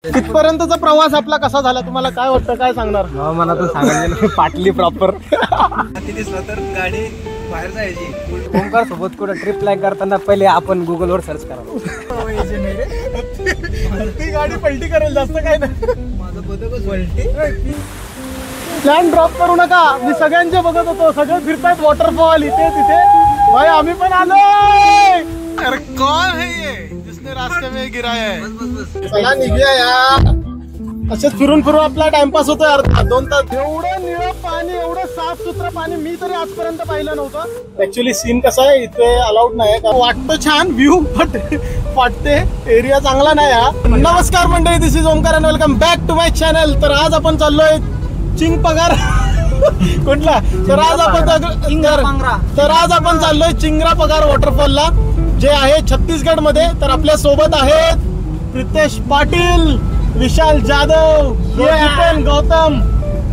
तिथपर्यंतचा प्रवास आपला कसा झाला तुम्हाला काय वाटतं, काय सांगणार? मला तर सांगायचं पाटली प्रॉपर दिसला तर गाडी बाहेर जायची. ओमकार सोबत कुठं ट्रिप प्लॅन करताना पहिले आपण गुगलवर सर्च करावं. ती गाडी पलटी करेल, जास्त काय नाही. माझं बदकच पलटी. प्लॅन ड्रॉप करू नका. मी सगळ्यांचे बघत होतो, सगळे फिरतायत वॉटरफॉल इथे तिथे. भाई आम्ही पण आलोय. अरे कौन है ये जिसने रास्ते में गिराया है? चला निघूया यार. असेच फिरून फिरून आपला टाइमपास होतो यार. 2 तास एवढं निळं पाणी, एवढं साफ सुथरं पाणी मी तरी आजपर्यंत पाहिलं नव्हतं. ऍक्च्युली सीन कसा आहे, इथे अलाउड नाही. वाटतं छान व्ह्यू बट वाटते एरिया चांगला नाही हा. नमस्कार मंडळी, this is Omkar and welcome back to my channel. तर आज आपण चाललोय चिंग पगार कुठला, तर आज आपण चाललोय चिंगरा पगार वॉटरफॉलला, जे आहे छत्तीसगड मध्ये. तर आपल्या सोबत आहेत प्रितेश पाटील, विशाल जाधव, गौतम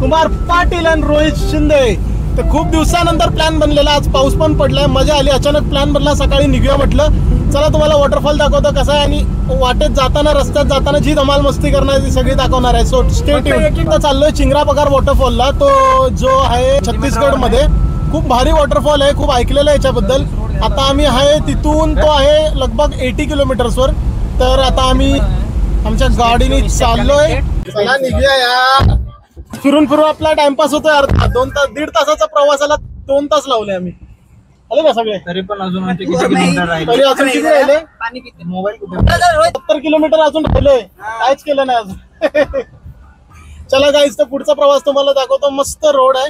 कुमार पाटील आणि रोहित शिंदे. तर खूप दिवसानंतर प्लॅन बनलेला. आज पाऊस पण पडलाय, मजा आली. अचानक प्लॅन बनला, सकाळी निघूया म्हटलं चला तुम्हाला वॉटरफॉल दाखवतो कसा आहे, आणि वाटेत जाताना रस्त्यात जाताना जी धमाल मस्ती करणार ती सगळी दाखवणार आहे. So stay tuned. चाललोय चिंगरा पगार वॉटरफॉलला, तो जो आहे छत्तीसगड मध्ये. खूप भारी वॉटरफॉल आहे, खूप ऐकलेलं आहे याच्याबद्दल. आता आम्ही आहे तिथून, तो आहे लगभग 80 किलोमीटर्सवर. तर आता आम्ही आमच्या गाडीने चाललोय. चला निघूया यार. फिरून फिरून आपला टाइमपास होतो यार. 2 तास 1.5 तासाचा प्रवासाला 2 तास लावले आम्ही. आले का सगळे? तरी पण अजून आमचे किती किलोमीटर राहिले? तरी अजून किती राहिले? मोबाईल कुठे? 70 किलोमीटर अजून राहिलोय. काहीच केलं नाही अजून. चला गाईस, तर पुढचा प्रवास तुम्हाला दाखवतो. मस्त रोड आहे,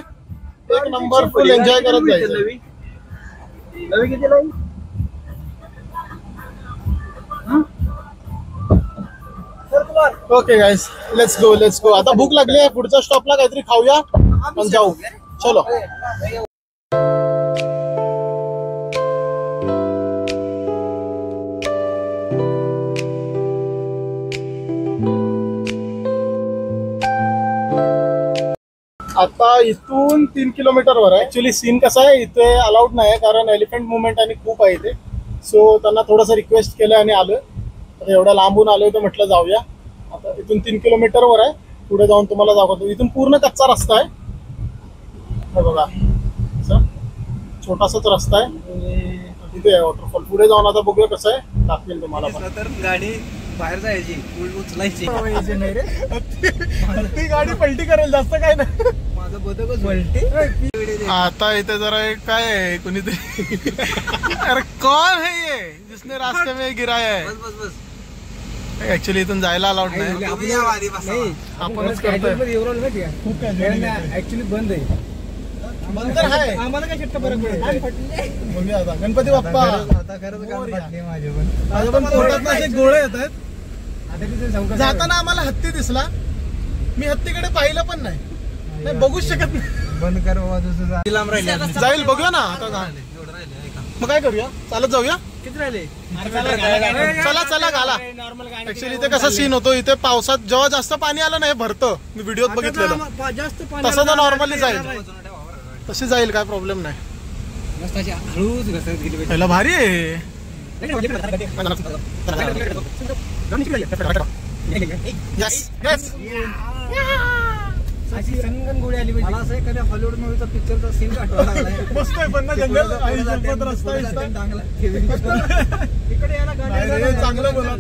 एक नंबर, फुल एन्जॉय करत जायचं. Okay guys, let's go. आता भूक लागली आहे, पुढच्या स्टॉपला काहीतरी खाऊया आणि जाऊ. चलो. आता इथून 3 किलोमीटरवर आहे. ऍक्च्युली सीन कसा आहे, इथे अलाउड नाही कारण एलिफंट मुवमेंट आणि खूप आहे इथे. सो त्यांना थोडंसं रिक्वेस्ट केलं आणि आलोय. तर एवढ्या लांबून आलोय तर म्हटलं जाऊया. आता इथून 3 किलोमीटरवर आहे. पुढे जाऊन तुम्हाला दाखवतो. इथून पूर्ण कच्चा रस्ता आहे, हे बघा. छोटासाच रस्ता आहे. तिथे आहे वॉटरफॉल. पुढे जाऊन आता बघूया कसं आहे, दाखवेल तुम्हाला. तर गाडी बाहेर जायची, उचलायची. ती गाडी पलटी करेल, जास्त काय नाही. माझं बदकच पलटी. आता इथे जरा एक काय आहे, कुणीतरी. अरे कौन है ये जिसने रास्ते में गिराया है? बस ऍक्च्युली इथून जायला अलाउड नाही. आपणच करतोय. ऍक्च्युली बंद आहे. बंद आहे. आम्हाला काय चिट्ट फरक बघूया आता. गणपती बाप्पा. माझ्या पण पोटात असे गोळे येत आहेत. जाताना आम्हाला हत्ती दिसला. मी हत्तीकडे पाहिलं पण नाही, बघूच शकत नाही. बंद कर. जाईल, बघूया ना आता. मग काय करूया, चालत जाऊया. किती राहिले? चला घाला. ऍक्च्युली इथे कसा सीन होतो, इथे पावसात जेव्हा जास्त पाणी आलं नाही भरतं. मी व्हिडिओत बघितलेलं. तसं तर नॉर्मली जाईल, तशी जाईल, काय प्रॉब्लेम नाही. पहिला भारी आहे. गोळी आली. मला असं एखाद्या हॉलिवूड मूवीचा पिक्चरचा सीन आठवला. मस्त आहे पण जंगल रस्ता. इकडे यायला चांगलं बोला.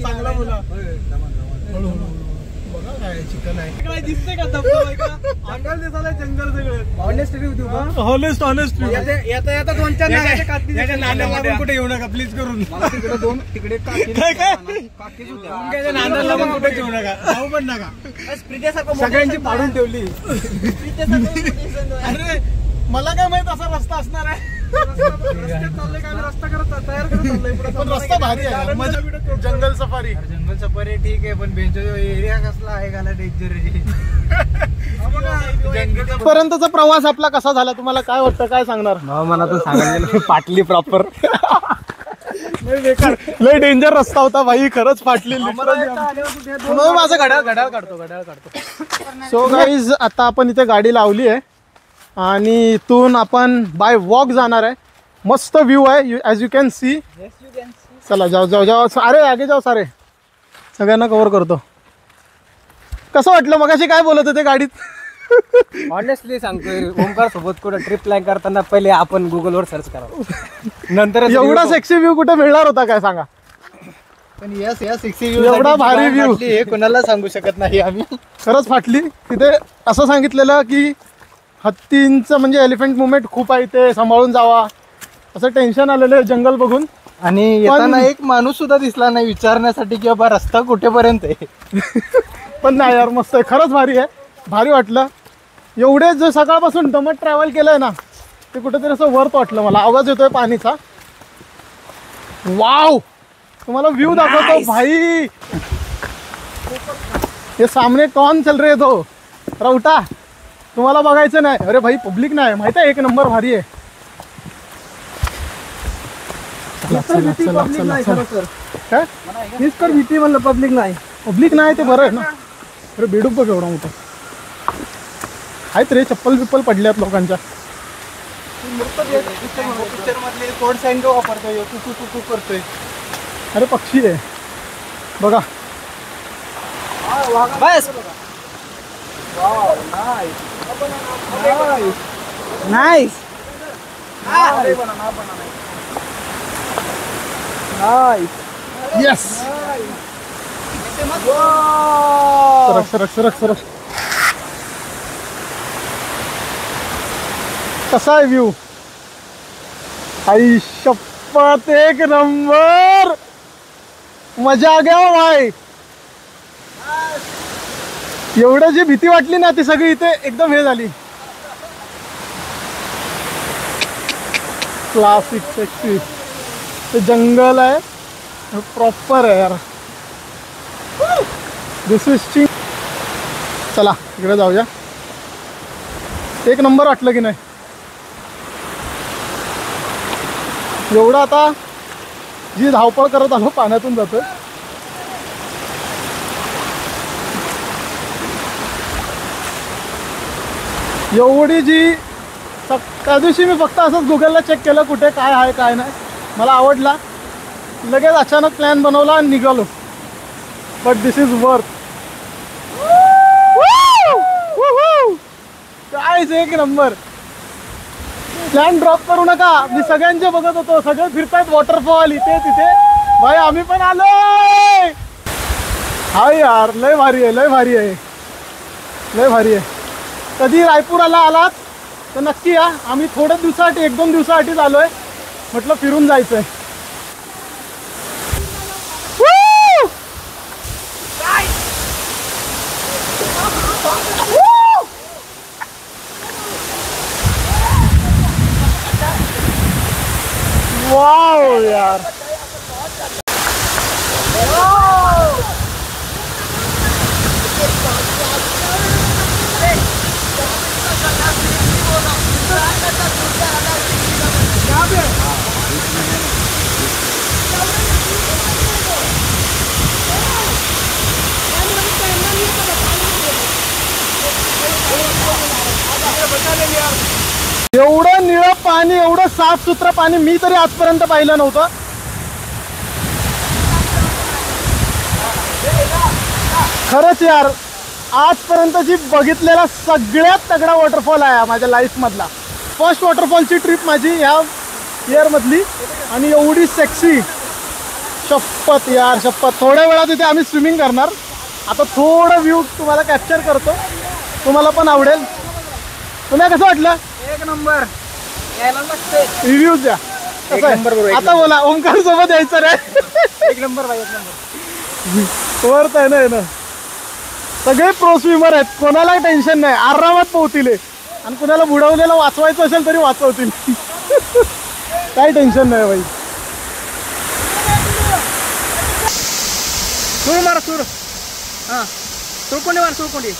बघा काय चिकन आहे. दिसते का अंगाल दिसायला जंगल सगळं. ऑनेस्ट रिव्ह्यू देऊ का? ऑनेस्ट येता 2-4 नाण्याला कुठे येऊ नका प्लीज करून. तिकडे नाण्याला पण कुठे येऊ नका, जाऊ पण नका. सगळ्यांची पाडून ठेवली. अरे मला काय माहित असा रस्ता असणार आहे. रस्ता करत तयार करत. रस्ता भारी आहे. जंगल सफारी ठीक आहे, पण बेंचो एरिया कसला आहे गाला डेंजर. पर्यंतचा प्रवास आपला कसा झाला तुम्हाला काय वाटतं, काय सांगणार? मला तर सांगायचं पाटली प्रॉपर. लय डेंजर रस्ता होता भाई, खरंच फाटली. माझं घड्याळ काढतो. सो गाईज, आता आपण इथे गाडी लावली आहे आणि इथून आपण बाय वॉक जाणार आहे. मस्त व्ह्यू आहे ॲज यू कॅन सी. चला जाओ. अरे आगे जाओ सारे, सगळ्यांना कव्हर करतो. कसं वाटलं मगाशी काय बोलत होते गाडीत? ऑनेस्टली सांगतोय, ओमकार सोबत कुठं ट्रिप प्लॅन करताना पहिले आपण गुगलवर सर्च करावं, नंतर एवढा सेक्सी व्ह्यू कुठे मिळणार होता काय सांगा? पण या सिक्सी एवढा भारी व्ह्यू हे कोणाला सांगू शकत नाही आम्ही. खरंच फाटली. तिथे असं सांगितलेलं की हत्तींचं म्हणजे एलिफंट मुवमेंट खूप आहे, ते सांभाळून जावा, असं टेन्शन आलेलं जंगल बघून. आणि येताना एक माणूस सुद्धा दिसला नाही विचारण्यासाठी की बाबा रस्ता कुठेपर्यंत आहे. पण नाही यार, मस्त आहे, खरंच भारी आहे, भारी वाटलं. एवढे जो सकाळपासून दमट ट्रॅव्हल केलंय ना, ते कुठेतरी असं वर्थ वाटलं मला. आवाज येतोय पाणीचा. वाव, तुम्हाला व्ह्यू दाखवतो भाई. ये सामने कौन चल रहे तो रौटा, तुम्हाला बघायचं नाही? अरे भाई पब्लिक नाही माहिती आहे, एक नंबर भारी आहे. चला, चला, चला, चला, चला. काय हीच तर भीती म्हणलं, पब्लिक नाही. पब्लिक नाही ते बरं आहे ना. अरे बेडूक बघ एवढा मोठा. आहेत रे, चप्पल बिप्पल पडल्यात लोकांच्या. पिक्चर मधले कोड साईन का वापरतोय, तू करतोय. अरे पक्षी आहे बघा. बस नाईस. येस, सरक सरक सरक सरक. कसा आहे व्ह्यू? आई शपथ, एक नंबर, मजा आ गया भाई. एवढं जी भीती वाटली ना ती सगळी इथे एकदम हे झाली. Classic sexy. ते जंगल आहे, प्रॉपर आहे यार. दिस इज चिंग. चला इकडे जाऊया. एक नंबर वाटलं की नाही? एवढं आता जी धावपळ करत आलो पाण्यातून जातोय. एवढी जी त्या दिवशी मी फक्त असंच गुगलला चेक केलं कुठे काय आहे काय नाही, मला आवडला, लगेच अचानक प्लॅन बनवला आणि निघालो. But this is worth. काय एक नंबर. प्लॅन ड्रॉप करू नका. मी सगळ्यांचे बघत होतो, सगळे फिरतायत वॉटरफॉल इथे तिथे. भाई आम्ही पण आलोय. हाय यार, लय भारी आहे, लय भारी आहे, लय भारी आहे. कधी रायपूरला आलात तर नक्की या. आम्ही थोड्या दिवसासाठी, 1-2 दिवसासाठीच आलोय. म्हटलं फिरून जायचंय. वाव यार, एवढं निळं पाणी, एवढं साफ सुथरं पाणी मी तरी आजपर्यंत पाहिलं नव्हतं. खरंच यार, आजपर्यंतची बघितलेला सगळ्यात तगडा वॉटरफॉल आहे माझ्या लाईफ मधला. फर्स्ट वॉटरफॉलची ट्रिप माझी ह्या इयर मधली, आणि एवढी सेक्सी. शपथ यार शपथ. थोड्या वेळात इथे आम्ही स्विमिंग करणार. आता थोडं व्ह्यू तुम्हाला कॅप्चर करतो, तुम्हाला पण आवडेल. तुम्हाला कसं वाटलं? एक नंबर. रिव्ह्यूज द्या. कसं आहे? आता बोला, ओमकार सोबत यायचं रे. एक नंबर भाई, एक नंबर. वर्थ आहे ना येणं. सगळे प्रो स्विमर आहेत, कोणाला टेन्शन नाही, आरामात पोहतील. आणि कुणाला बुडवलेलं वाचवायचं असेल तरी वाचवतील. काही टेन्शन नाही भाई. सूर मारा सूर. हा सुरकोंडी मार, सुरकोंडी.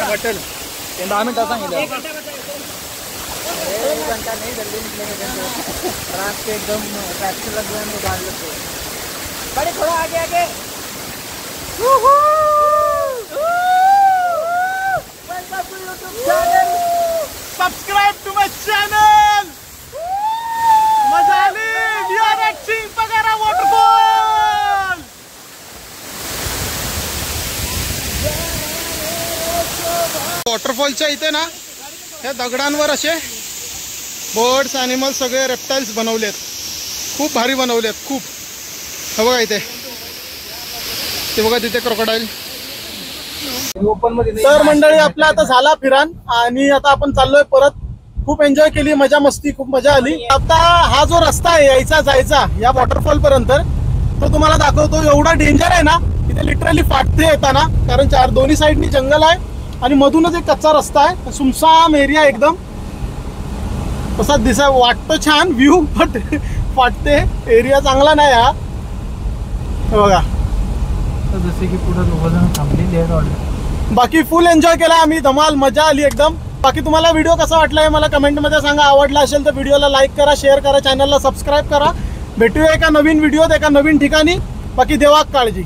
हॉटेल 10 मिनिटं सांगितलं. रात के एकदम ट्रैक्टर लग गया तो डाल लेते बड़े थोड़ा आगे आगे सबस्क्राइब टू माय चॅनल. मजा आली. We are at Chinchpagara waterfall. वॉटरफॉलच्या इथे ना ह्या दगडांवर असे बर्ड्स ॲनिमल सगळे रेप्टाईल्स बनवलेत. खूप भारी बनवलेत खूप. हे बघा इथे ते बघा तिथे क्रोकोडाईल. ओपन मध्ये तर मंडळी आपला आता झाला फिरान आणि आता आपण चाललोय परत. खूप एन्जॉय केली, मजा मस्ती, खूप मजा आली. आता हा जो रस्ता आहे यायचा जायचा या वॉटरफॉल पर्यंत तो तुम्हाला दाखवतो. एवढा डेंजर आहे ना इथे लिटरली फाटते येताना, कारण दोन्ही साईडनी जंगल आहे आणि मधूनच एक कच्चा रस्ता आहे. सुमसाम एरिया एकदम. तसा दिसा वाटतो छान व्ह्यू, बट फाटते. एरिया चांगला नाही हा. हे बघा जसे की पुढे दोघ जण थांबलेले आहेत ऑलरेडी. बाकी फुल एन्जॉय केला आम्ही, धमाल मजा आली एकदम. बाकी तुम्हाला व्हिडिओ कसा वाटलाय मला कमेंटमध्ये सांगा. आवडला असेल तर व्हिडिओला लाईक करा, शेअर करा, चॅनलला सबस्क्राईब करा. भेटूया एका नवीन व्हिडिओत एका नवीन ठिकाणी. बाकी देवा काळजी.